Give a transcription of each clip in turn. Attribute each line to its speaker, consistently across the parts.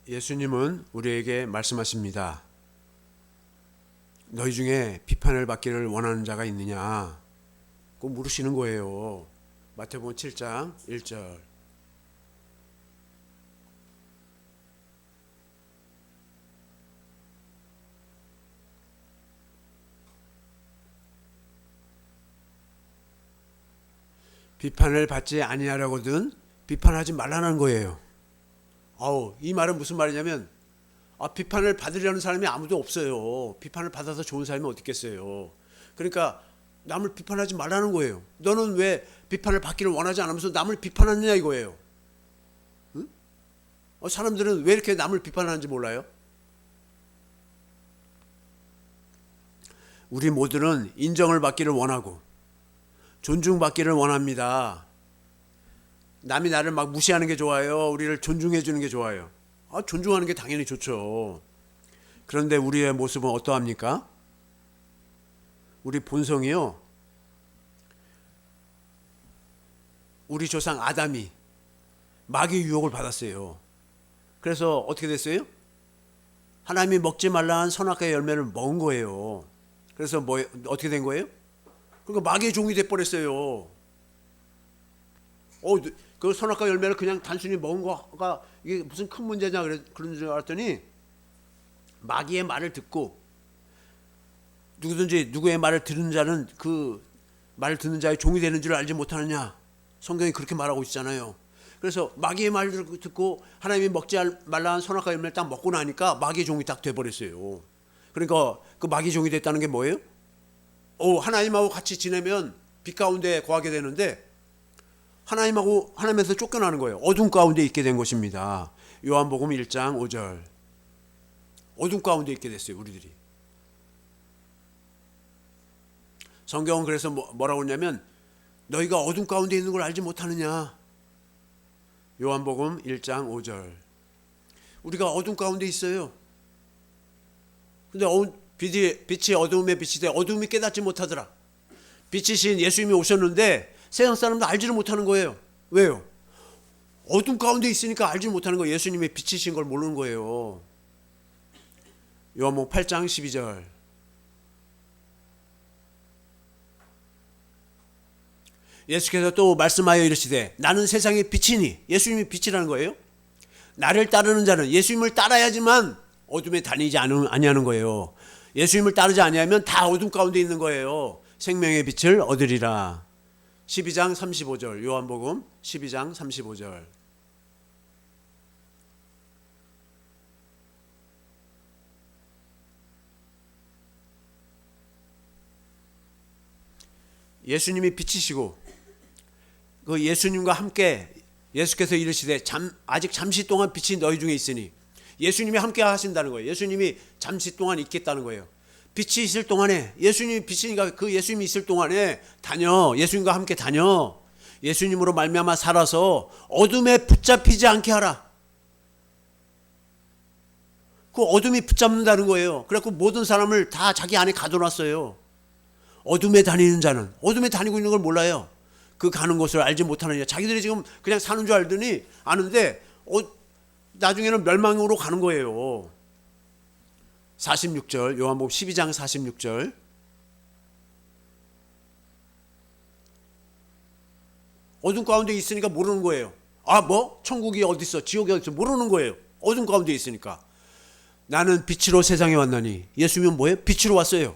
Speaker 1: 예수님은 우리에게 말씀하십니다. 너희 중에 비판을 받기를 원하는 자가 있느냐? 꼭 물으시는 거예요. 마태복음 7장 1절. 비판을 받지 아니하려거든 비판하지 말라는 거예요. 이 말은 무슨 말이냐면 비판을 받으려는 사람이 아무도 없어요. 비판을 받아서 좋은 사람이 어디 있겠어요. 그러니까 남을 비판하지 말라는 거예요. 너는 왜 비판을 받기를 원하지 않으면서 남을 비판하느냐 이거예요. 응? 사람들은 왜 이렇게 남을 비판하는지 몰라요? 우리 모두는 인정을 받기를 원하고 존중받기를 원합니다. 남이 나를 막 무시하는 게 좋아요? 우리를 존중해 주는 게 좋아요? 존중하는 게 당연히 좋죠. 그런데 우리의 모습은 어떠합니까? 우리 본성이요. 우리 조상 아담이 마귀의 유혹을 받았어요. 그래서 어떻게 됐어요? 하나님이 먹지 말라는 선악과의 열매를 먹은 거예요. 그래서 어떻게 된 거예요? 그러니까 마귀의 종이 돼버렸어요. 그 선악과 열매를 그냥 단순히 먹은 거가 이게 무슨 큰 문제냐 그런 줄 알았더니 마귀의 말을 듣고 누구든지 누구의 말을 듣는 자는 그 말을 듣는 자의 종이 되는 줄 알지 못하느냐. 성경이 그렇게 말하고 있잖아요. 그래서 마귀의 말을 듣고 하나님이 먹지 말라는 선악과 열매를 딱 먹고 나니까 마귀의 종이 딱 돼버렸어요. 그러니까 그 마귀의 종이 됐다는 게 뭐예요? 하나님하고 같이 지내면 빛 가운데 거하게 되는데 하나님에서 쫓겨나는 거예요. 어둠 가운데 있게 된 것입니다. 요한복음 1장 5절. 어둠 가운데 있게 됐어요, 우리들이. 성경은 그래서 뭐라고 했냐면 너희가 어둠 가운데 있는 걸 알지 못하느냐. 요한복음 1장 5절. 우리가 어둠 가운데 있어요. 근데 빛이 어둠에 빛이 돼 어둠이 깨닫지 못하더라. 빛이신 예수님이 오셨는데 세상 사람도 알지를 못하는 거예요. 왜요? 어둠 가운데 있으니까 알지 못하는 거예요. 예수님이 빛이신 걸 모르는 거예요. 요한복음 8장 12절. 예수께서 또 말씀하여 이르시되 나는 세상의 빛이니. 예수님이 빛이라는 거예요. 나를 따르는 자는 예수님을 따라야지만 어둠에 다니지 아니하는 거예요. 예수님을 따르지 아니하면 다 어둠 가운데 있는 거예요. 생명의 빛을 얻으리라. 12장 35절. 요한복음 12장 35절. 예수님이 빛이시고 그 예수님과 함께 예수께서 이르시되 아직 잠시 동안 빛이 너희 중에 있으니 예수님이 함께 하신다는 거예요. 예수님이 잠시 동안 있겠다는 거예요. 빛이 있을 동안에 예수님이 빛이니까 그 예수님이 있을 동안에 예수님과 함께 다녀. 예수님으로 말미암아 살아서 어둠에 붙잡히지 않게 하라. 그 어둠이 붙잡는다는 거예요. 그래서 모든 사람을 다 자기 안에 가둬놨어요. 어둠에 다니는 자는 어둠에 다니고 있는 걸 몰라요. 그 가는 곳을 알지 못하느냐. 자기들이 지금 그냥 사는 줄 알더니 아는데 나중에는 멸망으로 가는 거예요. 46절. 요한복음 12장 46절. 어둠 가운데 있으니까 모르는 거예요. 천국이 어디 있어? 지옥이 어디 있어? 모르는 거예요. 어둠 가운데 있으니까. 나는 빛으로 세상에 왔나니. 예수님은 뭐예요? 빛으로 왔어요.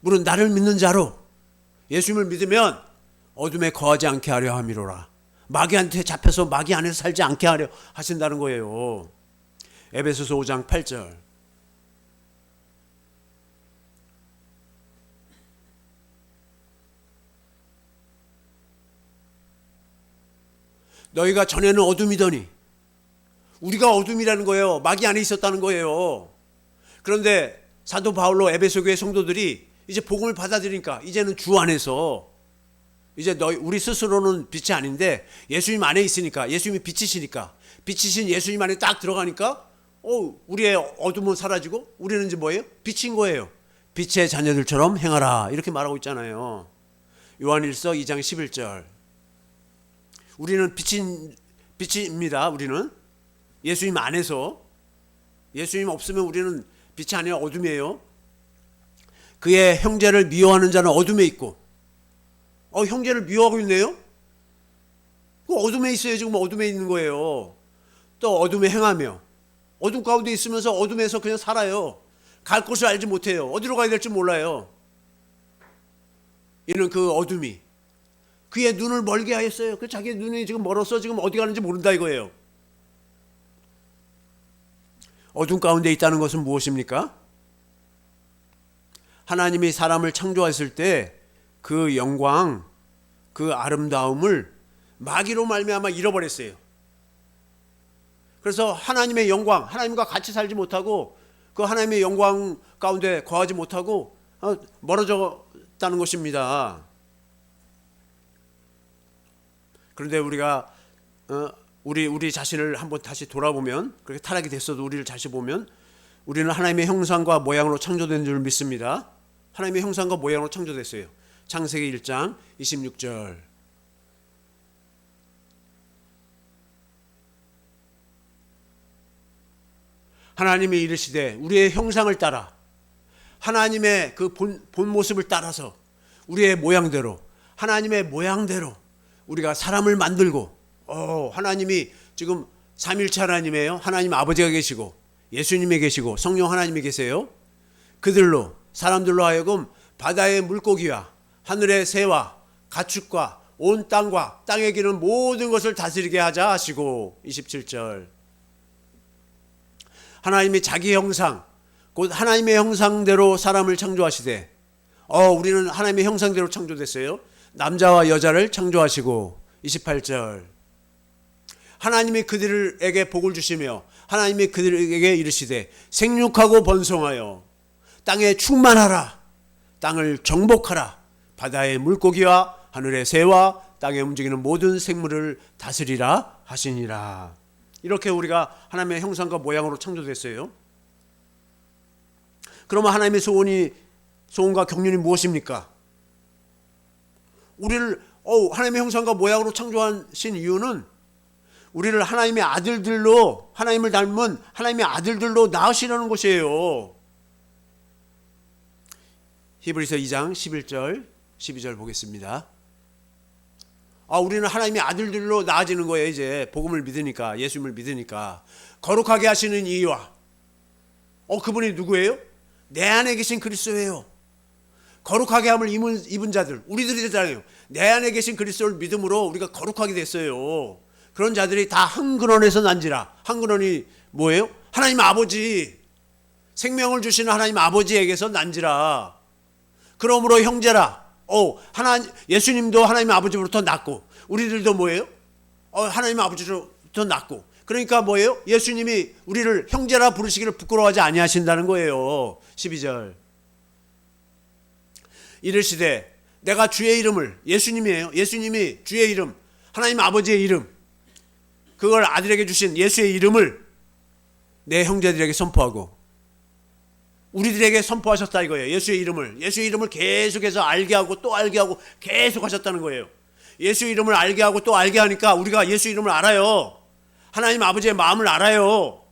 Speaker 1: 물론 나를 믿는 자로. 예수님을 믿으면 어둠에 거하지 않게 하려 함이로라. 마귀한테 잡혀서 마귀 안에서 살지 않게 하려 하신다는 거예요. 에베소서 5장 8절. 너희가 전에는 어둠이더니. 우리가 어둠이라는 거예요. 마귀 안에 있었다는 거예요. 그런데 사도 바울로 에베소 교회 성도들이 이제 복음을 받아들이니까 이제는 주 안에서 이제 우리 스스로는 빛이 아닌데 예수님 안에 있으니까, 예수님이 빛이시니까, 빛이신 예수님 안에 딱 들어가니까 우리의 어둠은 사라지고 우리는 이제 뭐예요? 빛인 거예요. 빛의 자녀들처럼 행하라 이렇게 말하고 있잖아요. 요한일서 2장 11절. 우리는 빛입니다. 우리는 예수님 안에서 예수님 없으면 우리는 빛이 아니라 어둠이에요. 그의 형제를 미워하는 자는 어둠에 있고, 형제를 미워하고 있네요? 그 어둠에 있어요. 지금 어둠에 있는 거예요. 또 어둠에 행하며, 어둠 가운데 있으면서 어둠에서 그냥 살아요. 갈 곳을 알지 못해요. 어디로 가야 될지 몰라요. 이는 그 어둠이 그의 눈을 멀게 하였어요. 그 자기 눈이 지금 멀어서 지금 어디 가는지 모른다 이거예요. 어둠 가운데 있다는 것은 무엇입니까? 하나님이 사람을 창조했을 때 그 영광, 그 아름다움을 마귀로 말미암아 잃어버렸어요. 그래서 하나님의 영광, 하나님과 같이 살지 못하고 그 하나님의 영광 가운데 거하지 못하고 멀어졌다는 것입니다. 그런데 우리가 우리 자신을 한번 다시 돌아보면, 그렇게 타락이 됐어도 우리를 다시 보면 우리는 하나님의 형상과 모양으로 창조된 줄 믿습니다. 하나님의 형상과 모양으로 창조됐어요. 창세기 1장 26절. 하나님이 이르시되 우리의 형상을 따라, 하나님의 그 본 모습을 따라서 우리의 모양대로, 하나님의 모양대로 우리가 사람을 만들고, 하나님이 지금 삼일체 하나님이에요. 하나님 아버지가 계시고 예수님이 계시고 성령 하나님이 계세요. 그들로, 사람들로 하여금 바다의 물고기와 하늘의 새와 가축과 온 땅과 땅에 기는 모든 것을 다스리게 하자 하시고, 27절. 하나님이 자기 형상, 곧 하나님의 형상대로 사람을 창조하시되, 우리는 하나님의 형상대로 창조됐어요. 남자와 여자를 창조하시고, 28절. 하나님이 그들에게 복을 주시며 하나님이 그들에게 이르시되 생육하고 번성하여 땅에 충만하라, 땅을 정복하라, 바다의 물고기와 하늘의 새와 땅에 움직이는 모든 생물을 다스리라 하시니라. 이렇게 우리가 하나님의 형상과 모양으로 창조됐어요. 그러면 하나님의 소원과 경륜이 무엇입니까? 우리를 하나님의 형상과 모양으로 창조하신 이유는 우리를 하나님의 아들들로, 하나님을 닮은 하나님의 아들들로 낳으시려는 것이에요. 히브리서 2장 11절 12절 보겠습니다. 우리는 하나님의 아들들로 나아지는 거예요. 이제 복음을 믿으니까, 예수님을 믿으니까. 거룩하게 하시는 이유와, 그분이 누구예요? 내 안에 계신 그리스도예요. 거룩하게 함을 입은 자들, 우리들이잖아요. 내 안에 계신 그리스도를 믿음으로 우리가 거룩하게 됐어요. 그런 자들이 다 한 근원에서 난지라. 한 근원이 뭐예요? 하나님 아버지, 생명을 주시는 하나님 아버지에게서 난지라. 그러므로 형제라. 예수님도 하나님 아버지로부터 났고, 우리들도 뭐예요? 하나님 아버지로부터 났고. 그러니까 뭐예요? 예수님이 우리를 형제라 부르시기를 부끄러워하지 아니하신다는 거예요. 12절. 이르시되 내가 주의 이름을, 예수님이에요. 예수님이 주의 이름, 하나님 아버지의 이름, 그걸 아들에게 주신 예수의 이름을 내 형제들에게 선포하고, 우리들에게 선포하셨다 이거예요. 예수의 이름을 계속해서 알게 하고 또 알게 하고 계속 하셨다는 거예요. 예수 이름을 알게 하고 또 알게 하니까 우리가 예수 이름을 알아요. 하나님 아버지의 마음을 알아요.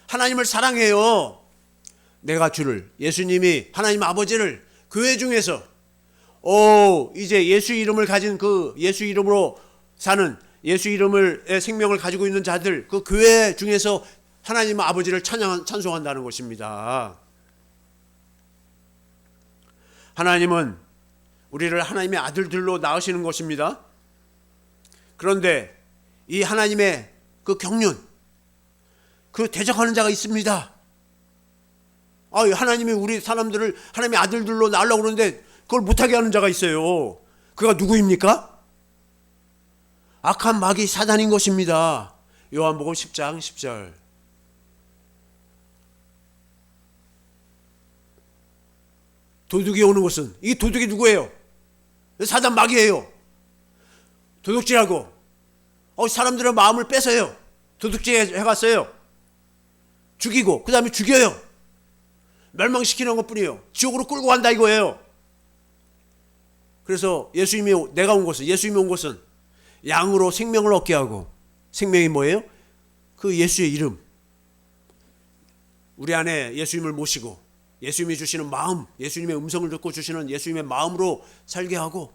Speaker 1: 하나님을 사랑해요. 내가 주를, 예수님이 하나님 아버지를 교회 중에서 이제 예수 이름을 가진, 그 예수 이름으로 사는, 예수 이름의 생명을 가지고 있는 자들, 그 교회 중에서 하나님 아버지를 찬송한다는 것입니다. 하나님은 우리를 하나님의 아들들로 낳으시는 것입니다. 그런데 이 하나님의 그 경륜, 그 대적하는 자가 있습니다. 하나님이 우리 사람들을 하나님의 아들들로 낳으려고 그러는데 그걸 못하게 하는 자가 있어요. 그가 누구입니까? 악한 마귀 사단인 것입니다. 요한복음 10장 10절. 도둑이 오는 것은, 이 도둑이 누구예요? 사단 마귀예요. 도둑질하고 사람들의 마음을 뺏어요. 도둑질 해갔어요. 죽이고 그 다음에 죽여요. 멸망시키는 것뿐이에요. 지옥으로 끌고 간다 이거예요. 그래서 예수님이 온 것은 양으로 생명을 얻게 하고, 생명이 뭐예요? 그 예수의 이름, 우리 안에 예수님을 모시고 예수님이 주시는 마음, 예수님의 음성을 듣고 주시는 예수님의 마음으로 살게 하고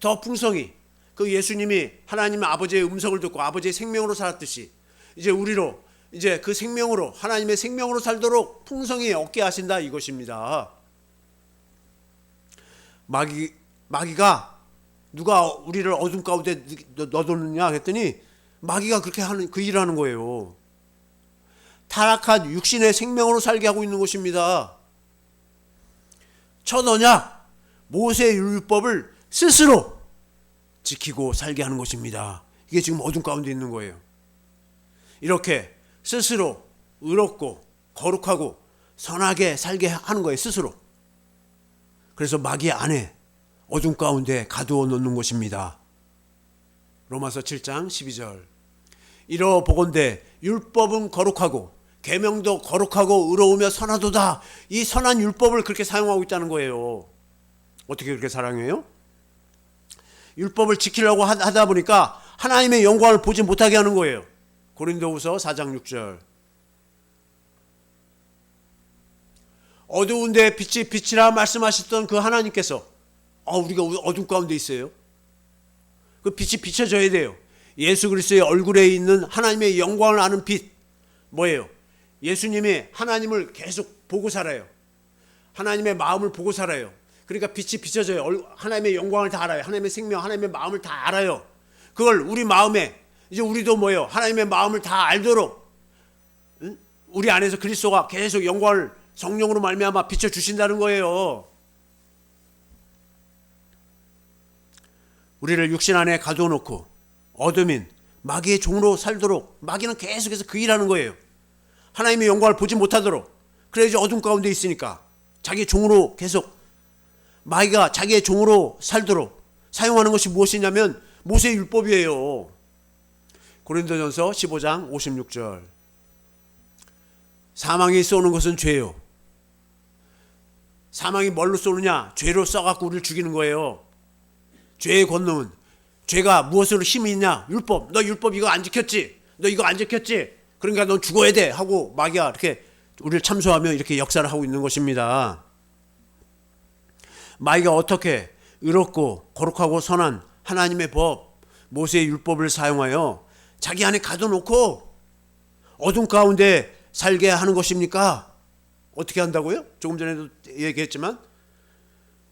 Speaker 1: 더 풍성히 그 예수님이 하나님 아버지의 음성을 듣고 아버지의 생명으로 살았듯이 이제 우리로 이제 그 생명으로 하나님의 생명으로 살도록 풍성히 얻게 하신다 이것입니다. 마귀가 누가 우리를 어둠 가운데 넣어두느냐 했더니 마귀가 그렇게 하는 그 일을 하는 거예요. 타락한 육신의 생명으로 살게 하고 있는 것입니다. 첫 언약 모세의 율법을 스스로 지키고 살게 하는 것입니다. 이게 지금 어둠 가운데 있는 거예요. 이렇게 스스로 의롭고 거룩하고 선하게 살게 하는 거예요. 스스로. 그래서 마귀 안에 어둠 가운데 가두어 놓는 것입니다. 로마서 7장 12절. 이러 보건대 율법은 거룩하고 계명도 거룩하고 의로우며 선하도다. 이 선한 율법을 그렇게 사용하고 있다는 거예요. 어떻게 그렇게 사랑해요? 율법을 지키려고 하다 보니까 하나님의 영광을 보지 못하게 하는 거예요. 고린도후서 4장 6절. 어두운데 빛이 빛이라 말씀하셨던 그 하나님께서 우리가 어둠 가운데 있어요. 그 빛이 비춰져야 돼요. 예수 그리스도의 얼굴에 있는 하나님의 영광을 아는 빛 뭐예요? 예수님이 하나님을 계속 보고 살아요. 하나님의 마음을 보고 살아요. 그러니까 빛이 비춰져요. 하나님의 영광을 다 알아요. 하나님의 생명, 하나님의 마음을 다 알아요. 그걸 우리 마음에 이제 우리도 뭐예요? 하나님의 마음을 다 알도록 우리 안에서 그리스도가 계속 영광을 성령으로 말미암아 비춰주신다는 거예요. 우리를 육신 안에 가둬놓고 어둠인 마귀의 종으로 살도록 마귀는 계속해서 그 일하는 거예요. 하나님의 영광을 보지 못하도록. 그래야지 어둠 가운데 있으니까 자기 종으로 계속 마귀가 자기의 종으로 살도록 사용하는 것이 무엇이냐면 모세의 율법이에요. 고린도전서 15장 56절. 사망이 쏘는 것은 죄요. 사망이 뭘로 쏘느냐? 죄로 쏘갖고 우리를 죽이는 거예요. 죄의 권능은 죄가 무엇으로 힘이 있냐? 율법. 너 율법 이거 안 지켰지? 너 이거 안 지켰지? 그러니까 넌 죽어야 돼 하고 마귀가 이렇게 우리를 참소하며 이렇게 역사를 하고 있는 것입니다. 마귀가 어떻게 의롭고 거룩하고 선한 하나님의 법 모세의 율법을 사용하여 자기 안에 가둬놓고 어둠 가운데 살게 하는 것입니까? 어떻게 한다고요? 조금 전에도 얘기했지만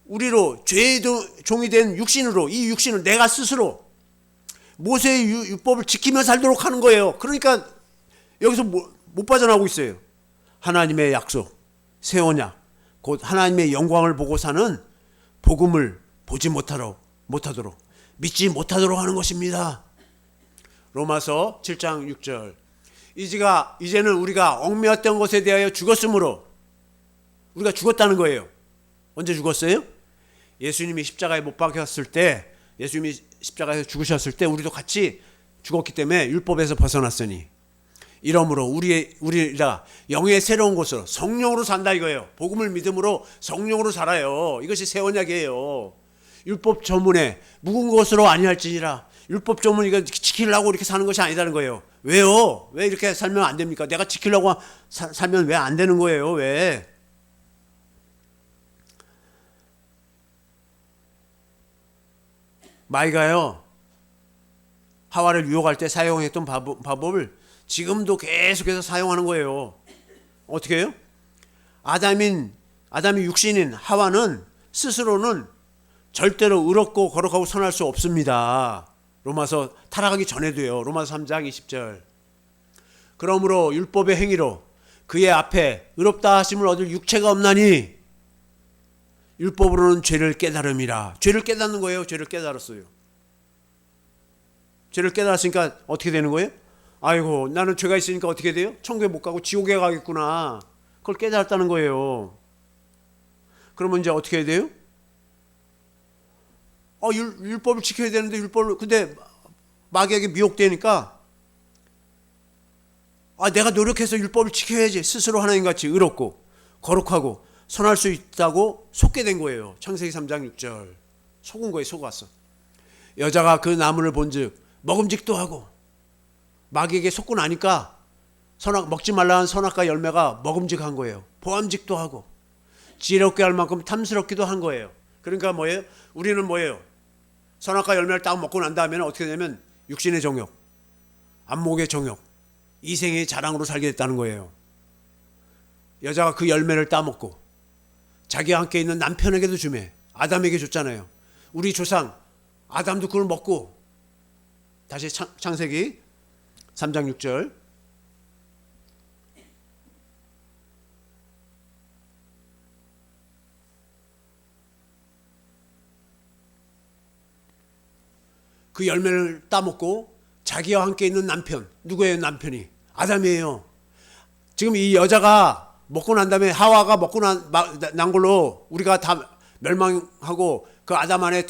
Speaker 1: 우리로 죄의 종이 된 육신으로 이 육신을 내가 스스로 모세의 율법을 지키며 살도록 하는 거예요. 그러니까 여기서 못 빠져나오고 있어요. 하나님의 약속, 새 언약, 곧 하나님의 영광을 보고 사는 복음을 보지 못하도록 믿지 못하도록 하는 것입니다. 로마서 7장 6절. 이제는 우리가 얽매였던 것에 대하여 죽었으므로 우리가 죽었다는 거예요. 언제 죽었어요? 예수님이 십자가에 못 박혔을 때, 예수님이 십자가에서 죽으셨을 때 우리도 같이 죽었기 때문에 율법에서 벗어났으니 이러므로 우리가 영의 새로운 것으로 성령으로 산다 이거예요. 복음을 믿음으로 성령으로 살아요. 이것이 새 언약이에요. 율법 조문에 묵은 것으로 아니할지니라. 율법 조문 이거 지키려고 이렇게 사는 것이 아니라는 거예요. 왜요? 왜 이렇게 살면 안 됩니까? 내가 지키려고 살면 왜 안 되는 거예요? 왜? 마귀가요 하와를 유혹할 때 사용했던 방법을 지금도 계속해서 사용하는 거예요. 어떻게 해요? 아담이 육신인 하와는 스스로는 절대로 의롭고 거룩하고 선할 수 없습니다. 로마서 타락하기 전에도요. 로마서 3장 20절. 그러므로 율법의 행위로 그의 앞에 의롭다 하심을 얻을 육체가 없나니 율법으로는 죄를 깨달음이라. 죄를 깨닫는 거예요. 죄를 깨달았어요. 죄를 깨달았으니까 어떻게 되는 거예요? 아이고 나는 죄가 있으니까 어떻게 돼요? 천국에 못 가고 지옥에 가겠구나. 그걸 깨달았다는 거예요. 그러면 이제 어떻게 해야 돼요? 율법을 지켜야 되는데 근데 마귀에게 미혹되니까 내가 노력해서 율법을 지켜야지. 스스로 하나님같이 의롭고 거룩하고 선할 수 있다고 속게 된 거예요. 창세기 3장 6절. 속은 거예요. 속았어. 여자가 그 나무를 본즉 먹음직도 하고 마귀에게 속고 나니까 먹지 말라는 선악과 열매가 먹음직한 거예요. 보암직도 하고 지혜롭게 할 만큼 탐스럽기도 한 거예요. 그러니까 뭐예요? 우리는 뭐예요? 선악과 열매를 딱 먹고 난 다음에는 어떻게 되냐면 육신의 정욕, 안목의 정욕, 이생의 자랑으로 살게 됐다는 거예요. 여자가 그 열매를 따먹고 자기와 함께 있는 남편에게도 주매, 아담에게 줬잖아요. 우리 조상 아담도 그걸 먹고, 다시 창세기 3장 6절, 그 열매를 따먹고 자기와 함께 있는 남편, 누구예요? 남편이 아담이에요. 지금 이 여자가 먹고 난 다음에 하와가 먹고 난 걸로 우리가 다 멸망하고 그 아담 안에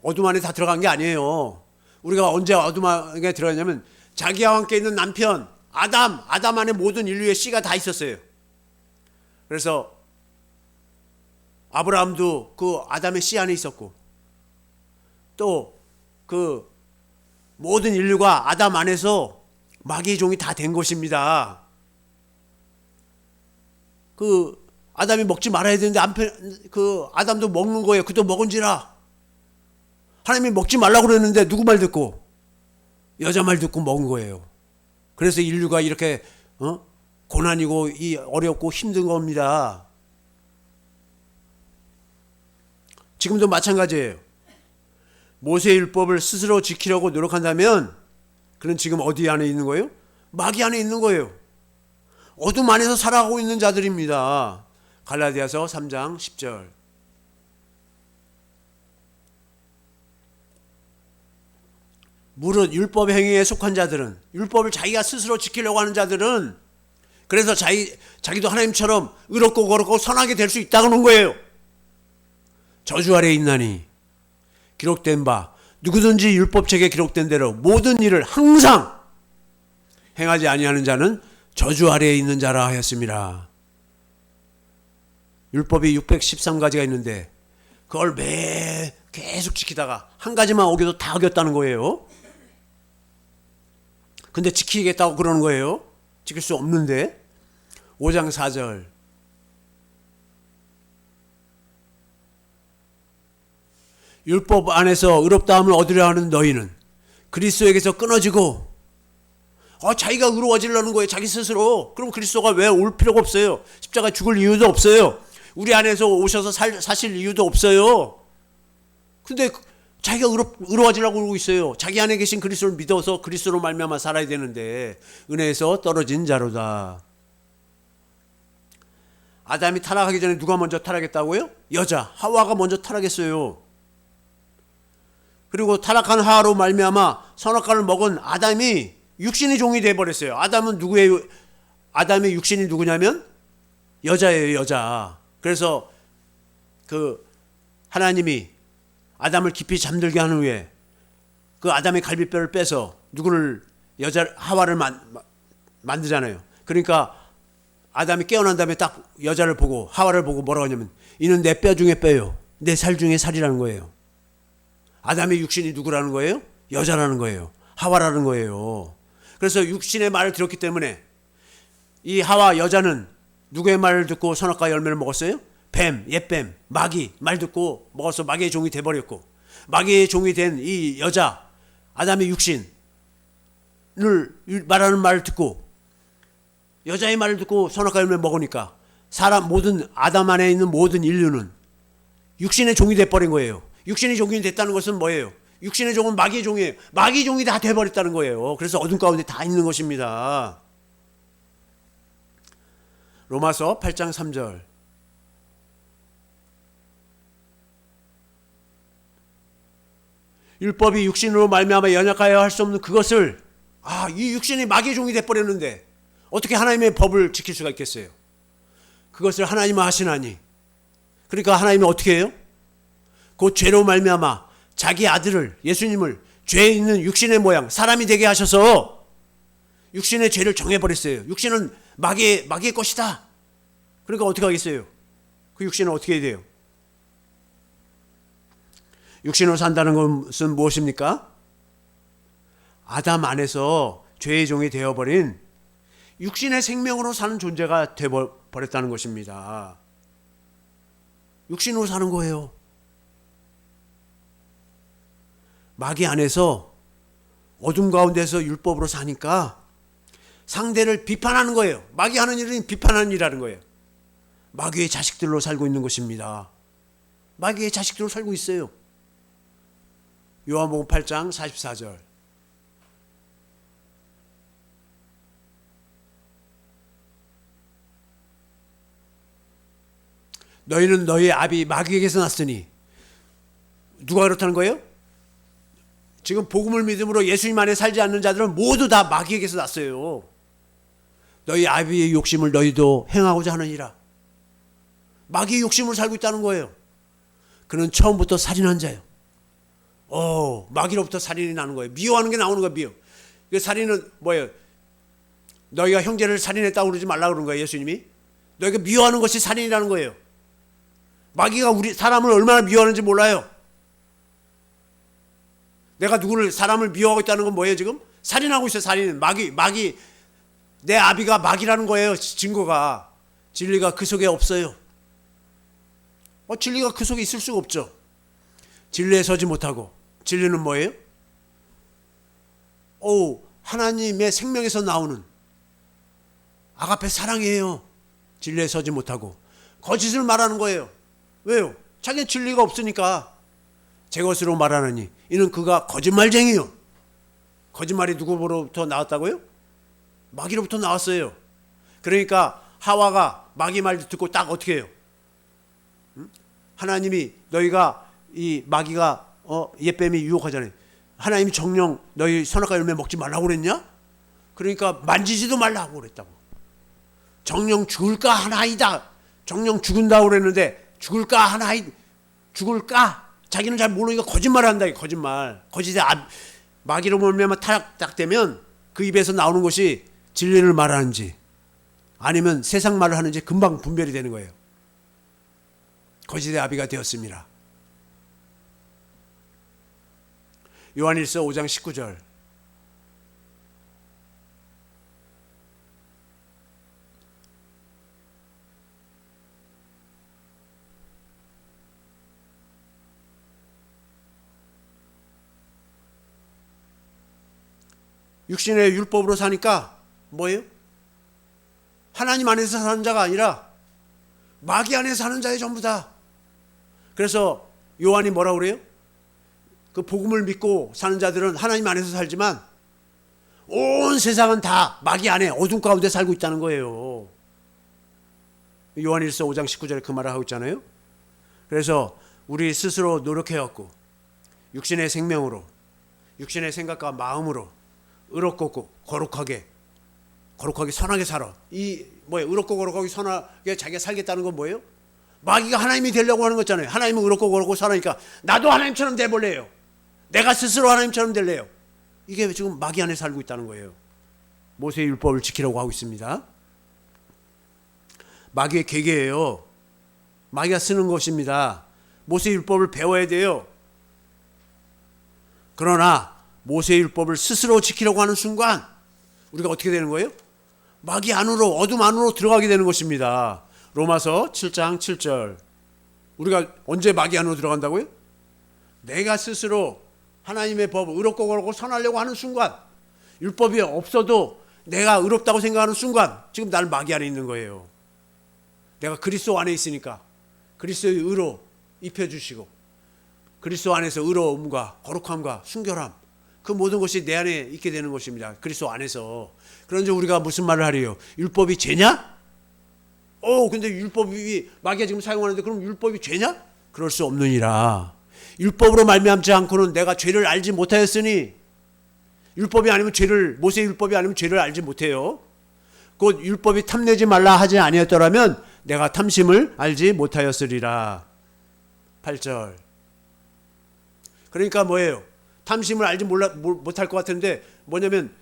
Speaker 1: 어둠 안에 다 들어간 게 아니에요. 우리가 언제 어둠 안에 들어갔냐면 자기와 함께 있는 남편 아담 안에 모든 인류의 씨가 다 있었어요. 그래서 아브라함도 그 아담의 씨 안에 있었고, 또 그 모든 인류가 아담 안에서 마귀의 종이 다 된 것입니다. 그 아담이 먹지 말아야 되는데 그 아담도 먹는 거예요. 그도 먹은지라. 하나님이 먹지 말라고 그랬는데 누구 말 듣고? 여자 말 듣고 먹은 거예요. 그래서 인류가 이렇게 고난이고 어렵고 힘든 겁니다. 지금도 마찬가지예요. 모세의 율법을 스스로 지키려고 노력한다면 그는 지금 어디 안에 있는 거예요? 마귀 안에 있는 거예요. 어둠 안에서 살아가고 있는 자들입니다. 갈라디아서 3장 10절. 무릇 율법 행위에 속한 자들은, 율법을 자기가 스스로 지키려고 하는 자들은, 그래서 자기도 하나님처럼 의롭고 거룩고 선하게 될 수 있다고 하는 거예요. 저주 아래에 있나니 기록된 바 누구든지 율법책에 기록된 대로 모든 일을 항상 행하지 아니하는 자는 저주 아래에 있는 자라 하였습니다. 율법이 613가지가 있는데 그걸 계속 지키다가 한 가지만 어겨도 다 어겼다는 거예요. 근데 지키겠다고 그러는 거예요. 지킬 수 없는데. 5장 4절. 율법 안에서 의롭다함을 얻으려 하는 너희는 그리스도에게서 끊어지고, 자기가 의로워지려는 거예요. 자기 스스로. 그럼 그리스도가 왜 올 필요가 없어요. 십자가 죽을 이유도 없어요. 우리 안에서 오셔서 사실 이유도 없어요. 근데 자기가 의로워지려고 그러고 있어요. 자기 안에 계신 그리스도를 믿어서 그리스도로 말미암아 살아야 되는데 은혜에서 떨어진 자로다. 아담이 타락하기 전에 누가 먼저 타락했다고요? 여자 하와가 먼저 타락했어요. 그리고 타락한 하와로 말미암아 선악과를 먹은 아담이 육신의 종이 되어버렸어요. 아담의 육신이 누구냐면 여자예요. 여자. 그래서 그 하나님이 아담을 깊이 잠들게 한 후에 그 아담의 갈비뼈를 빼서 하와를 만들잖아요. 그러니까 아담이 깨어난 다음에 딱 여자를 보고 하와를 보고 뭐라고 하냐면 이는 내 뼈 중에 뼈요, 내 살 중에 살이라는 거예요. 아담의 육신이 누구라는 거예요? 여자라는 거예요. 하와라는 거예요. 그래서 육신의 말을 들었기 때문에 이 하와 여자는 누구의 말을 듣고 선악과 열매를 먹었어요? 뱀, 옛뱀, 마귀 말 듣고 먹어서 마귀의 종이 돼버렸고, 마귀의 종이 된 이 여자 아담의 육신을 말하는 말을 듣고 여자의 말을 듣고 선악과 열매를 먹으니까 모든 아담 안에 있는 모든 인류는 육신의 종이 돼버린 거예요. 육신의 종이 됐다는 것은 뭐예요? 육신의 종은 마귀의 종이에요. 마귀의 종이 다 돼버렸다는 거예요. 그래서 어둠 가운데 다 있는 것입니다. 로마서 8장 3절. 율법이 육신으로 말미암아 연약하여 할 수 없는 그것을, 이 육신이 마귀의 종이 돼버렸는데 어떻게 하나님의 법을 지킬 수가 있겠어요? 그것을 하나님은 하시나니. 그러니까 하나님이 어떻게 해요? 그 죄로 말미암아 자기 아들을, 예수님을 죄에 있는 육신의 모양, 사람이 되게 하셔서 육신의 죄를 정해버렸어요. 육신은 마귀의 것이다. 그러니까 어떻게 하겠어요? 그 육신은 어떻게 해야 돼요? 육신으로 산다는 것은 무엇입니까? 아담 안에서 죄의 종이 되어버린 육신의 생명으로 사는 존재가 되어버렸다는 것입니다. 육신으로 사는 거예요. 마귀 안에서 어둠 가운데서 율법으로 사니까 상대를 비판하는 거예요. 마귀 하는 일은 비판하는 일이라는 거예요. 마귀의 자식들로 살고 있는 것입니다. 마귀의 자식들로 살고 있어요. 요한복음 8장 44절. 너희는 너희 아비 마귀에게서 났으니. 누가 그렇다는 거예요? 지금 복음을 믿음으로 예수님 안에 살지 않는 자들은 모두 다 마귀에게서 났어요. 너희 아비의 욕심을 너희도 행하고자 하느니라. 마귀의 욕심으로 살고 있다는 거예요. 그는 처음부터 살인한 자예요. 마귀로부터 살인이 나는 거예요. 미워하는 게 나오는 거예요. 미워. 그 살인은 뭐예요? 너희가 형제를 살인했다고 그러지 말라고 그런 거예요. 예수님이. 너희가 미워하는 것이 살인이라는 거예요. 마귀가 우리 사람을 얼마나 미워하는지 몰라요. 내가 사람을 미워하고 있다는 건 뭐예요 지금? 살인하고 있어요. 살인. 마귀. 내 아비가 마귀라는 거예요. 증거가. 진리가 그 속에 없어요. 진리가 그 속에 있을 수가 없죠. 진리에 서지 못하고. 진리는 뭐예요? 하나님의 생명에서 나오는 아가페 사랑이에요. 진리에 서지 못하고. 거짓을 말하는 거예요. 왜요? 자기는 진리가 없으니까. 제 것으로 말하느니 이는 그가 거짓말쟁이요. 거짓말이 누구로부터 나왔다고요? 마귀로부터 나왔어요. 그러니까 하와가 마귀 말 듣고 딱 어떻게 해요? 하나님이 너희가 이 마귀가 옛뱀이 유혹하잖아요. 하나님이 정령 너희 선악과 열매 먹지 말라고 그랬냐? 그러니까 만지지도 말라고 그랬다고. 정령 죽을까 하나이다. 정령 죽은다고 그랬는데 죽을까 하나이 죽을까? 자기는 잘 모르니까 거짓말을 한다. 거짓말. 거짓에 마귀로 몰면 타락되면 그 입에서 나오는 것이 진리를 말하는지 아니면 세상 말을 하는지 금방 분별이 되는 거예요. 거짓의 아비가 되었습니다. 요한일서 5장 19절. 육신의 율법으로 사니까 뭐예요? 하나님 안에서 사는 자가 아니라 마귀 안에서 사는 자의 전부 다. 그래서 요한이 뭐라고 그래요? 그 복음을 믿고 사는 자들은 하나님 안에서 살지만 온 세상은 다 마귀 안에 어둠 가운데 살고 있다는 거예요. 요한일서 5장 19절에 그 말을 하고 있잖아요. 그래서 우리 스스로 노력해왔고 육신의 생명으로 육신의 생각과 마음으로 의롭고 거룩하게 선하게 살아. 의롭고 거룩하게 선하게 자기가 살겠다는 건 뭐예요? 마귀가 하나님이 되려고 하는 거잖아요. 하나님은 의롭고 거룩하고 선하니까 나도 하나님처럼 돼볼래요. 내가 스스로 하나님처럼 될래요. 이게 지금 마귀 안에 살고 있다는 거예요. 모세의 율법을 지키려고 하고 있습니다. 마귀의 계계예요. 마귀가 쓰는 것입니다. 모세의 율법을 배워야 돼요. 그러나 모세의 율법을 스스로 지키려고 하는 순간 우리가 어떻게 되는 거예요? 마귀 안으로 어둠 안으로 들어가게 되는 것입니다. 로마서 7장 7절. 우리가 언제 마귀 안으로 들어간다고요? 내가 스스로 하나님의 법 의롭고 거룩고 선하려고 하는 순간, 율법이 없어도 내가 의롭다고 생각하는 순간 지금 나는 마귀 안에 있는 거예요. 내가 그리스도 안에 있으니까 그리스도의 의로 입혀주시고 그리스도 안에서 의로움과 거룩함과 순결함 그 모든 것이 내 안에 있게 되는 것입니다. 그리스도 안에서. 그런데 우리가 무슨 말을 하래요? 율법이 죄냐? 근데 율법이 마귀가 지금 사용하는데 그럼 율법이 죄냐? 그럴 수 없느니라. 율법으로 말미암지 않고는 내가 죄를 알지 못하였으니 율법이 아니면 모세의 율법이 아니면 죄를 알지 못해요. 곧 율법이 탐내지 말라 하지 아니었더라면 내가 탐심을 알지 못하였으리라. 8절. 그러니까 뭐예요? 탐심을 알지 못할 것 같은데 뭐냐면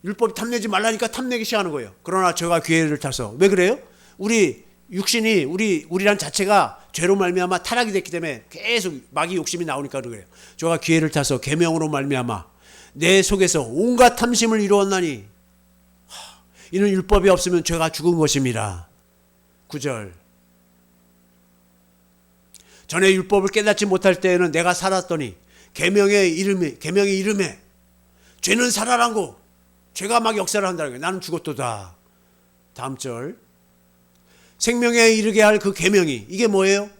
Speaker 1: 율법이 탐내지 말라니까 탐내기 시작하는 거예요. 그러나 저가 기회를 타서 왜 그래요? 우리 육신이 우리란 자체가 죄로 말미암아 타락이 됐기 때문에 계속 마귀 욕심이 나오니까 그래요. 저가 기회를 타서 계명으로 말미암아 내 속에서 온갖 탐심을 이루었나니 이는 율법이 없으면 죄가 죽은 것입니다. 9절. 전에 율법을 깨닫지 못할 때에는 내가 살았더니 계명의 이름에 죄는 살아나고 죄가 막 역사를 한다는 거예요. 나는 죽었도다. 다음 절. 생명에 이르게 할 그 계명이 이게 뭐예요?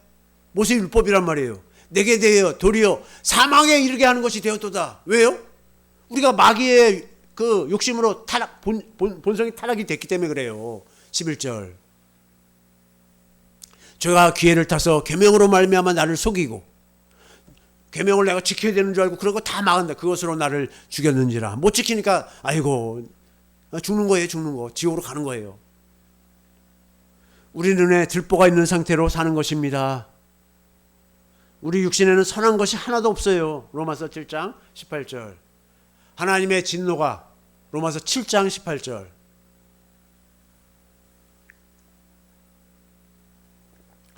Speaker 1: 모세 율법이란 말이에요. 내게 대하여 도리어 사망에 이르게 하는 것이 되었도다. 왜요? 우리가 마귀의 그 욕심으로 본성이 타락이 됐기 때문에 그래요. 11절. 죄가 기회를 타서 계명으로 말미암아 나를 속이고 계명을 내가 지켜야 되는 줄 알고 그런 거 다 막은다. 그것으로 나를 죽였는지라. 못 지키니까 아이고 죽는 거예요. 죽는 거. 지옥으로 가는 거예요. 우리 눈에 들보가 있는 상태로 사는 것입니다. 우리 육신에는 선한 것이 하나도 없어요. 로마서 7장 18절. 하나님의 진노가 로마서 7장 18절.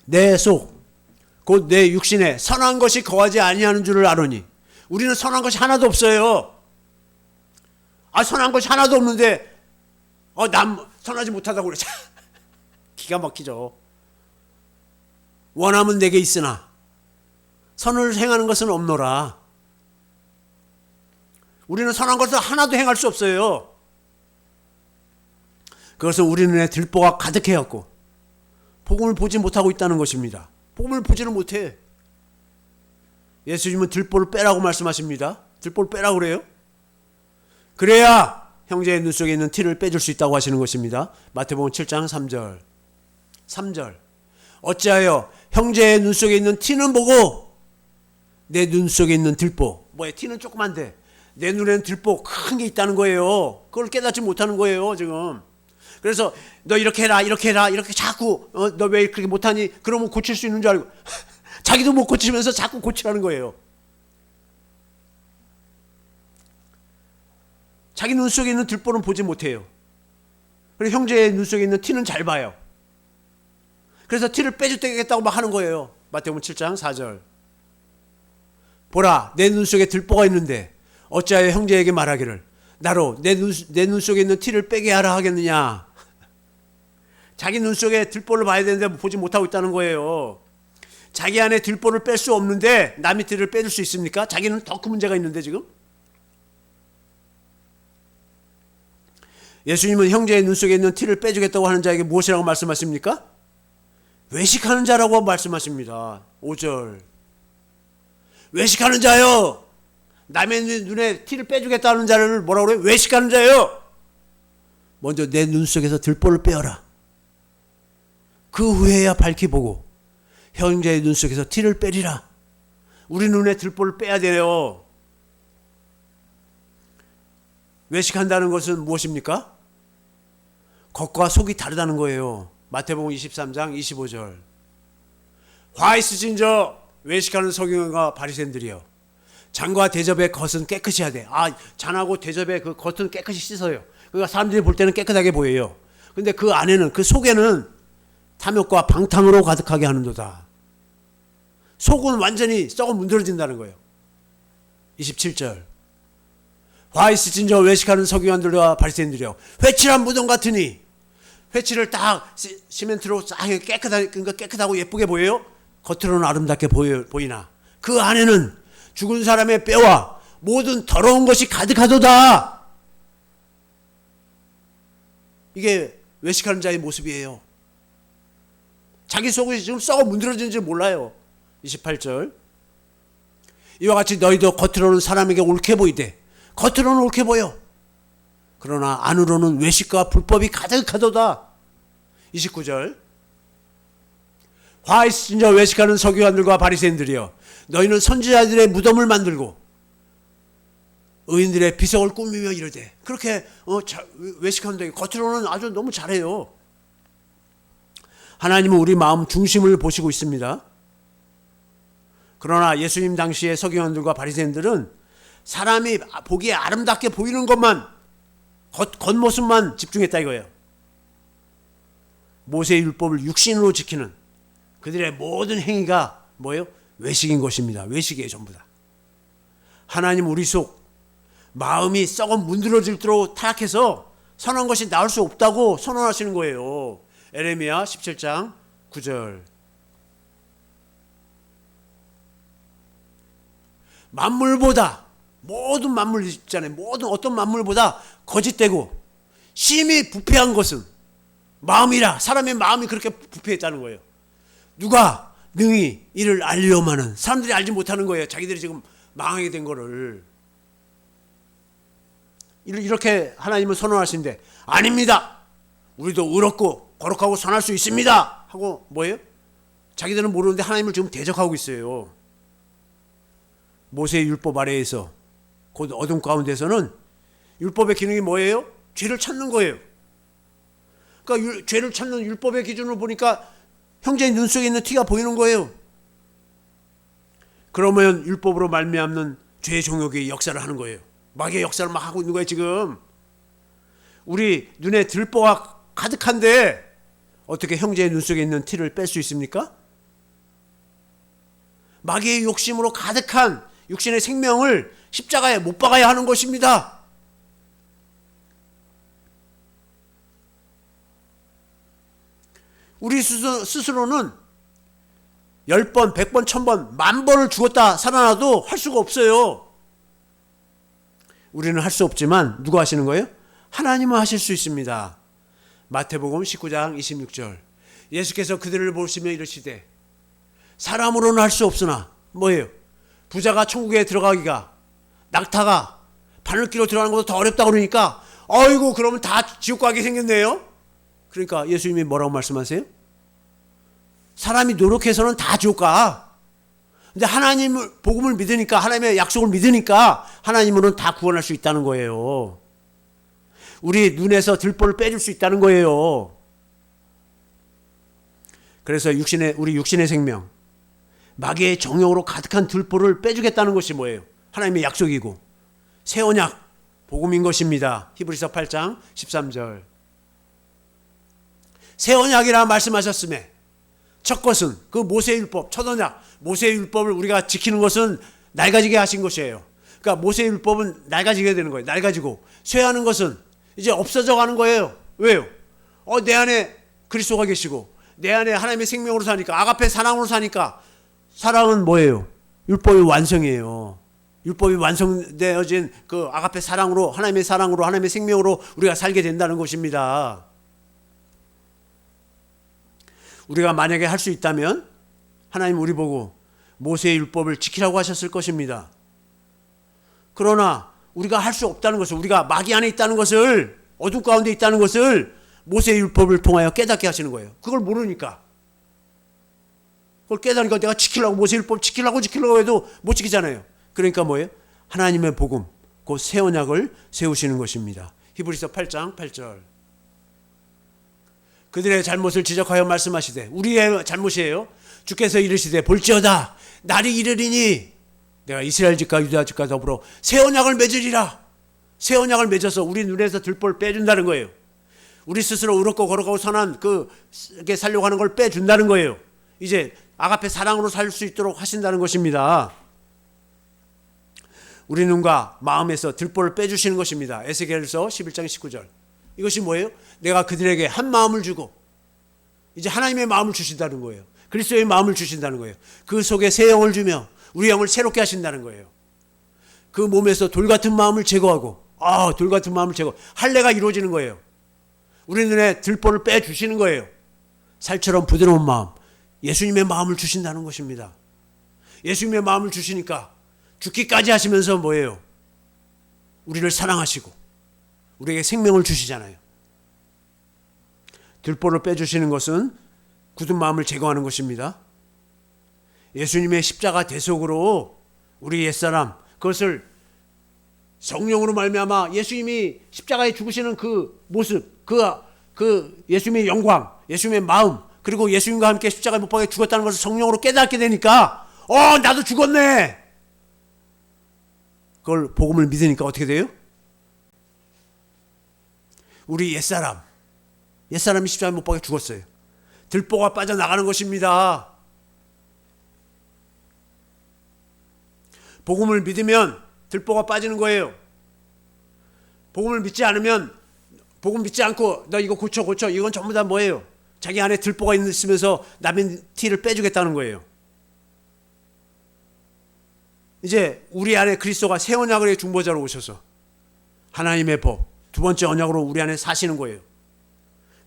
Speaker 1: 내 속 곧 내 육신에 선한 것이 거하지 아니하는 줄을 아노니. 우리는 선한 것이 하나도 없어요. 선한 것이 하나도 없는데 난 선하지 못하다고 그래. 기가 막히죠. 원함은 내게 있으나 선을 행하는 것은 없노라. 우리는 선한 것을 하나도 행할 수 없어요. 그것은 우리 눈에 들보가 가득해갖고 복음을 보지 못하고 있다는 것입니다. 복음을 보지는 못해. 예수님은 들보를 빼라고 말씀하십니다. 들보를 빼라고 그래요. 그래야 형제의 눈 속에 있는 티를 빼줄 수 있다고 하시는 것입니다. 마태복음 7장 3절. 3절. 어찌하여 형제의 눈 속에 있는 티는 보고 내 눈 속에 있는 들보. 뭐야, 티는 조그만데 내 눈에는 들보 큰 게 있다는 거예요. 그걸 깨닫지 못하는 거예요, 지금. 그래서 너 이렇게 해라, 이렇게 해라, 이렇게 자꾸 너 왜 그렇게 못하니? 그러면 고칠 수 있는 줄 알고 자기도 못 고치면서 자꾸 고치라는 거예요. 자기 눈 속에 있는 들보는 보지 못해요. 그리고 형제의 눈 속에 있는 티는 잘 봐요. 그래서 티를 빼주겠다고 막 하는 거예요. 마태복음 7장 4절. 보라, 내 눈 속에 들보가 있는데 어찌하여 형제에게 말하기를 나로 내 눈 속에 있는 티를 빼게 하라 하겠느냐. 자기 눈 속에 들보를 봐야 되는데 보지 못하고 있다는 거예요. 자기 안에 들보를 뺄 수 없는데 남의 티를 빼줄 수 있습니까? 자기는 더 큰 문제가 있는데 지금. 예수님은 형제의 눈 속에 있는 티를 빼주겠다고 하는 자에게 무엇이라고 말씀하십니까? 외식하는 자라고 말씀하십니다. 5절. 외식하는 자요. 남의 눈에 티를 빼주겠다는 자를 뭐라고 그래요? 외식하는 자요. 먼저 내 눈 속에서 들보를 빼어라. 그 후에야 밝히 보고 형제의 눈 속에서 티를 빼리라. 우리 눈에 들보를 빼야 돼요. 외식한다는 것은 무엇입니까? 겉과 속이 다르다는 거예요. 마태복음 23장 25절. 화 있으신저 외식하는 서기관과 바리새인들이여. 잔과 대접의 겉은 깨끗이 하되. 잔하고 대접의 그 겉은 깨끗이 씻어요. 그러니까 사람들이 볼 때는 깨끗하게 보여요. 근데 그 안에는, 그 속에는 탐욕과 방탕으로 가득하게 하는도다. 속은 완전히 썩어 문드러진다는 거예요. 27절. 화 있으신저 외식하는 서기관들과 바리새인들이여. 회칠한 무덤 같으니. 회칠을 딱 시멘트로 싹 깨끗하고 예쁘게 보여요. 겉으로는 아름답게 보이나 그 안에는 죽은 사람의 뼈와 모든 더러운 것이 가득하도다. 이게 외식하는 자의 모습이에요. 자기 속이 지금 썩어 문드러지는지 몰라요. 28절. 이와 같이 너희도 겉으로는 사람에게 옳게 보이되 겉으로는 옳게 보여. 그러나 안으로는 외식과 불법이 가득하도다. 29절. 화 있으신 자 외식하는 서기관들과 바리새인들이여. 너희는 선지자들의 무덤을 만들고 의인들의 비석을 꾸미며 이르되. 그렇게 외식하는데 겉으로는 아주 너무 잘해요. 하나님은 우리 마음 중심을 보시고 있습니다. 그러나 예수님 당시의 서기관들과 바리새인들은 사람이 보기에 아름답게 보이는 것만, 겉모습만 집중했다 이거예요. 모세의 율법을 육신으로 지키는 그들의 모든 행위가 뭐예요? 외식인 것입니다. 외식이에요, 전부 다. 하나님 우리 속 마음이 썩어 문드러질도록 타락해서 선한 것이 나올 수 없다고 선언하시는 거예요. 에레미야 17장 9절. 만물보다, 모든 만물 있잖아요. 모든 어떤 만물보다 거짓되고 심히 부패한 것은 마음이라. 사람의 마음이 그렇게 부패했다는 거예요. 누가 능히 이를 알려면은 사람들이 알지 못하는 거예요. 자기들이 지금 망하게 된 거를. 이렇게 하나님은 선언하시는데 아닙니다. 우리도 의롭고 거룩하고 선할 수 있습니다 하고 뭐예요? 자기들은 모르는데 하나님을 지금 대적하고 있어요. 모세의 율법 아래에서, 곧 어둠 가운데서는 율법의 기능이 뭐예요? 죄를 찾는 거예요. 그러니까 죄를 찾는 율법의 기준으로 보니까 형제의 눈 속에 있는 티가 보이는 거예요. 그러면 율법으로 말미암는 죄의 종욕이 역사를 하는 거예요. 마귀의 역사를 막 하고 있는 거예요. 지금 우리 눈에 들보가 가득한데 어떻게 형제의 눈 속에 있는 티를 뺄 수 있습니까? 마귀의 욕심으로 가득한 육신의 생명을 십자가에 못 박아야 하는 것입니다. 우리 스스로는 10번, 100번, 1000번, 10,000번을 죽었다 살아나도 할 수가 없어요. 우리는 할 수 없지만 누가 하시는 거예요? 하나님은 하실 수 있습니다. 마태복음 19장 26절. 예수께서 그들을 보시며 이르시되 사람으로는 할 수 없으나 뭐예요? 부자가 천국에 들어가기가, 낙타가 바늘기로 들어가는 것도 더 어렵다고 그러니까 어이구 그러면 다 지옥 가게 생겼네요. 그러니까 예수님이 뭐라고 말씀하세요? 사람이 노력해서는 다 지옥 가. 근데 하나님을, 복음을 믿으니까, 하나님의 약속을 믿으니까 하나님으로는 다 구원할 수 있다는 거예요. 우리 눈에서 들보를 빼줄 수 있다는 거예요. 그래서 우리 육신의 생명, 마귀의 정욕으로 가득한 들보를 빼주겠다는 것이 뭐예요? 하나님의 약속이고 새 언약, 복음인 것입니다. 히브리서 8장 13절. 새 언약이라 말씀하셨음에 첫 것은 그 모세의 율법, 첫 언약, 모세의 율법을 우리가 지키는 것은 낡아지게 하신 것이에요. 그러니까 모세의 율법은 낡아지게 되는 거예요. 낡아지고 쇠하는 것은 이제 없어져 가는 거예요. 왜요? 내 안에 그리스도가 계시고 내 안에 하나님의 생명으로 사니까, 아가페 사랑으로 사니까. 사랑은 뭐예요? 율법의 완성이에요. 율법이 완성되어진 그 아가페 사랑으로, 하나님의 사랑으로, 하나님의 생명으로 우리가 살게 된다는 것입니다. 우리가 만약에 할 수 있다면 하나님 우리 보고 모세의 율법을 지키라고 하셨을 것입니다. 그러나 우리가 할 수 없다는 것을, 우리가 마귀 안에 있다는 것을, 어둠 가운데 있다는 것을 모세의 율법을 통하여 깨닫게 하시는 거예요. 그걸 모르니까. 그걸 깨닫으니까 내가 지키려고, 모세의 율법 지키려고 해도 못 지키잖아요. 그러니까 뭐예요? 하나님의 복음, 곧 새 언약을 세우시는 것입니다. 히브리서 8장 8절. 그들의 잘못을 지적하여 말씀하시되, 우리의 잘못이에요. 주께서 이르시되 볼지어다 날이 이르리니 내가 이스라엘 집과 유다 집과 더불어 새 언약을 맺으리라. 새 언약을 맺어서 우리 눈에서 들보를 빼준다는 거예요. 우리 스스로 의롭고 거룩하고 선한 그게 살려고 하는 걸 빼준다는 거예요. 이제 아가페 사랑으로 살 수 있도록 하신다는 것입니다. 우리 눈과 마음에서 들보를 빼주시는 것입니다. 에스겔서 11장 19절. 이것이 뭐예요? 내가 그들에게 한 마음을 주고 이제 하나님의 마음을 주신다는 거예요. 그리스도의 마음을 주신다는 거예요. 그 속에 새 영을 주며 우리 영을 새롭게 하신다는 거예요. 그 몸에서 돌 같은 마음을 제거하고, 돌 같은 마음을 제거, 할례가 이루어지는 거예요. 우리 눈에 들보를 빼주시는 거예요. 살처럼 부드러운 마음, 예수님의 마음을 주신다는 것입니다. 예수님의 마음을 주시니까 죽기까지 하시면서 뭐예요? 우리를 사랑하시고 우리에게 생명을 주시잖아요. 들보를 빼주시는 것은 굳은 마음을 제거하는 것입니다. 예수님의 십자가 대속으로 우리 옛사람, 그것을 성령으로 말미암아 예수님이 십자가에 죽으시는 그 모습, 그 예수님의 영광, 예수님의 마음, 그리고 예수님과 함께 십자가에 못 박혀 죽었다는 것을 성령으로 깨닫게 되니까 나도 죽었네. 그걸 복음을 믿으니까 어떻게 돼요? 우리 옛사람이 십자가에 못 박혀 죽었어요. 들보가 빠져나가는 것입니다. 복음을 믿으면 들보가 빠지는 거예요. 복음을 믿지 않으면 복음 믿지 않고 너 이거 고쳐 이건 전부 다 뭐예요? 자기 안에 들보가 있으면서 남의 티를 빼주겠다는 거예요. 이제 우리 안에 그리스도가 새 언약의 중보자로 오셔서 하나님의 법, 두 번째 언약으로 우리 안에 사시는 거예요.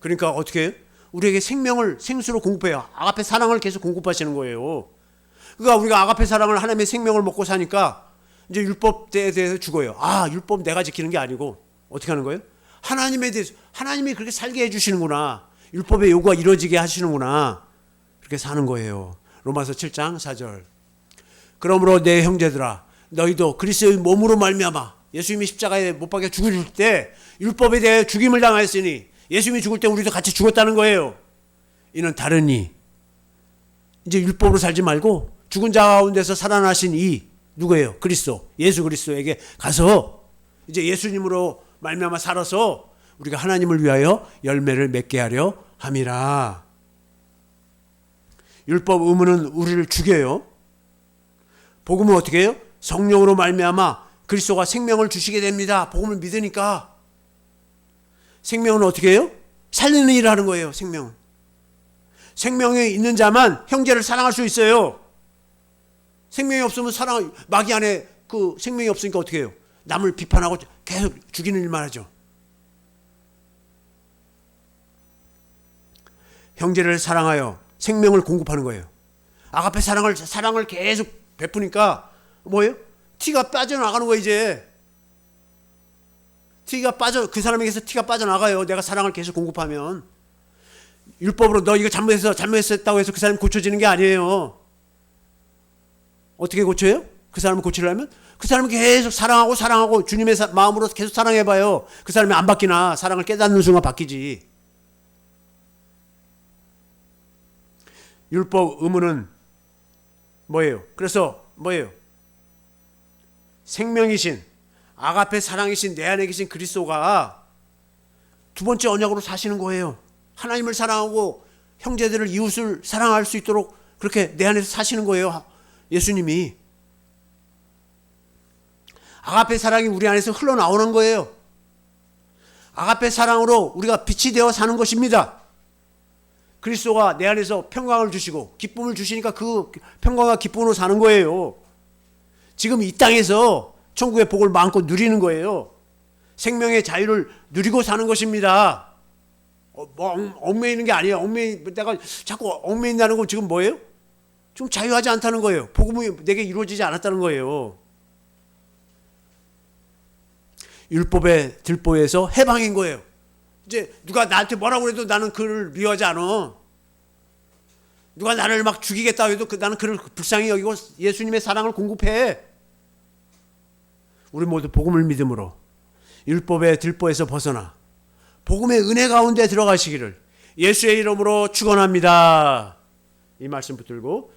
Speaker 1: 그러니까 어떻게 해요? 우리에게 생명을 생수로 공급해요. 아가페 사랑을 계속 공급하시는 거예요. 그러니까 우리가 아가페 사랑을 하나님의 생명을 먹고 사니까 이제 율법에 대해서 죽어요. 아, 율법 내가 지키는 게 아니고 어떻게 하는 거예요? 하나님에 대해서, 하나님이 그렇게 살게 해주시는구나. 율법의 요구가 이루어지게 하시는구나. 그렇게 사는 거예요. 로마서 7장 4절. 그러므로 내 형제들아, 너희도 그리스도의 몸으로 말미암아 예수님이 십자가에 못 박혀 죽을 때 율법에 대해 죽임을 당하였으니 예수님이 죽을 때 우리도 같이 죽었다는 거예요. 이는 다르니 이제 율법으로 살지 말고 죽은 자 가운데서 살아나신 이 누구예요? 그리스도, 예수 그리스도에게 가서 이제 예수님으로 말미암아 살아서 우리가 하나님을 위하여 열매를 맺게 하려 함이라. 율법 의무는 우리를 죽여요. 복음은 어떻게 해요? 성령으로 말미암아 그리스도가 생명을 주시게 됩니다. 복음을 믿으니까. 생명은 어떻게 해요? 살리는 일을 하는 거예요. 생명은. 생명이 있는 자만 형제를 사랑할 수 있어요. 생명이 없으면 마귀 안에 그 생명이 없으니까 어떻게 해요? 남을 비판하고 계속 죽이는 일만 하죠. 형제를 사랑하여 생명을 공급하는 거예요. 아가페 사랑을 계속 베푸니까 뭐예요? 티가 빠져나가는 거예요. 이제 그 사람에게서 티가 빠져나가요. 내가 사랑을 계속 공급하면. 율법으로 너 이거 잘못했다고 해서 그 사람이 고쳐지는 게 아니에요. 어떻게 고쳐요? 그 사람을 고치려면 그 사람을 계속 사랑하고 주님의 마음으로 계속 사랑해봐요. 그 사람이 안 바뀌나. 사랑을 깨닫는 순간 바뀌지. 율법 의무는 뭐예요? 그래서 뭐예요? 생명이신 아가페 사랑이신 내 안에 계신 그리스도가 두 번째 언약으로 사시는 거예요. 하나님을 사랑하고 형제들을 이웃을 사랑할 수 있도록 그렇게 내 안에서 사시는 거예요. 예수님이. 아가페 사랑이 우리 안에서 흘러나오는 거예요. 아가페 사랑으로 우리가 빛이 되어 사는 것입니다. 그리스도가 내 안에서 평강을 주시고 기쁨을 주시니까 그 평강과 기쁨으로 사는 거예요. 지금 이 땅에서 천국의 복을 마음껏 누리는 거예요. 생명의 자유를 누리고 사는 것입니다. 얽매이는 게 아니에요. 내가 자꾸 얽매인다는 건 지금 뭐예요? 좀 자유하지 않다는 거예요. 복음이 내게 이루어지지 않았다는 거예요. 율법의 들보에서 해방인 거예요. 이제 누가 나한테 뭐라고 해도 나는 그를 미워하지 않아. 누가 나를 막 죽이겠다 해도 나는 그를 불쌍히 여기고 예수님의 사랑을 공급해. 우리 모두 복음을 믿음으로 율법의 들보에서 벗어나 복음의 은혜 가운데 들어가시기를 예수의 이름으로 축원합니다. 이 말씀 붙들고